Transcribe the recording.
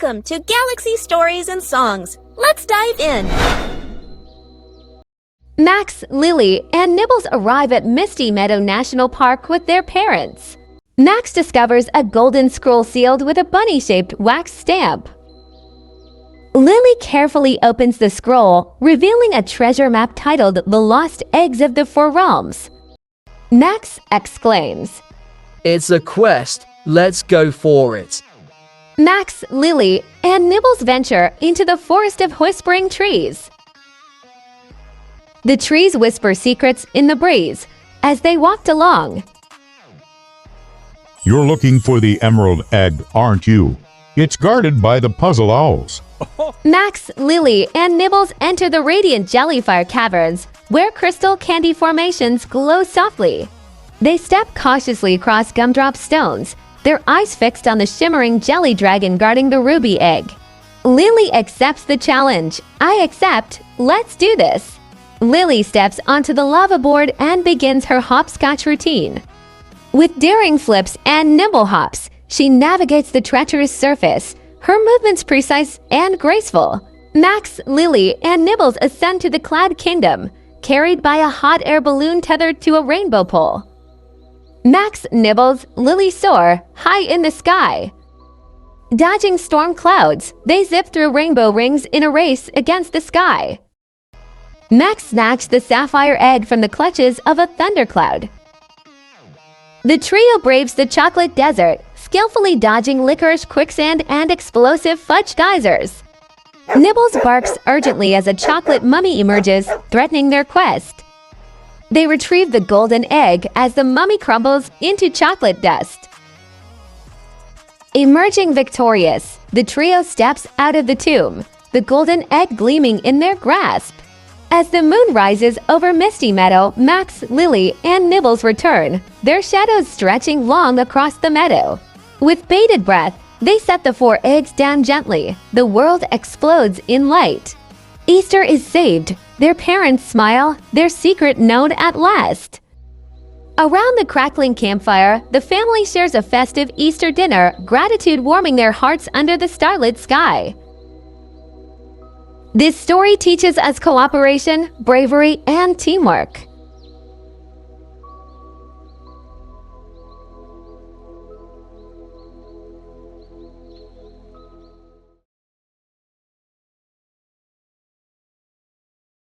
Welcome to Galaxy Stories and Songs. Let's dive in. Max, Lily, and Nibbles arrive at Misty Meadow National Park with their parents. Max discovers a golden scroll sealed with a bunny-shaped wax stamp. Lily carefully opens the scroll, revealing a treasure map titled The Lost Eggs of the Four Realms. Max exclaims, "It's a quest. Let's go for it." Max, Lily, and Nibbles venture into the forest of whispering trees. The trees whisper secrets in the breeze as they walked along. You're looking for the emerald egg, aren't you? It's guarded by the puzzle owls. Max, Lily, and Nibbles enter the radiant jellyfire caverns, where crystal candy formations glow softly. They step cautiously across gumdrop stones, their eyes fixed on the shimmering jelly dragon guarding the ruby egg. Lily accepts the challenge. I accept. Let's do this. Lily steps onto the lava board and begins her hopscotch routine. With daring flips and nimble hops, she navigates the treacherous surface, her movements precise and graceful. Max, Lily, and Nibbles ascend to the Cloud Kingdom, carried by a hot air balloon tethered to a rainbow pole. Max, Nibbles, Lily soar high in the sky. Dodging storm clouds, they zip through rainbow rings in a race against the sky. Max snatched the sapphire egg from the clutches of a thundercloud. The trio braves the chocolate desert, skillfully dodging licorice quicksand and explosive fudge geysers. Nibbles barks urgently as a chocolate mummy emerges, threatening their quest. They retrieve the golden egg as the mummy crumbles into chocolate dust. Emerging victorious, the trio steps out of the tomb, the golden egg gleaming in their grasp. As the moon rises over Misty Meadow, Max, Lily, and Nibbles return, their shadows stretching long across the meadow. With bated breath, they set the 4 eggs down gently. The world explodes in light. Easter is saved. Their parents smile, their secret known at last. Around the crackling campfire, the family shares a festive Easter dinner, gratitude warming their hearts under the starlit sky. This story teaches us cooperation, bravery, and teamwork.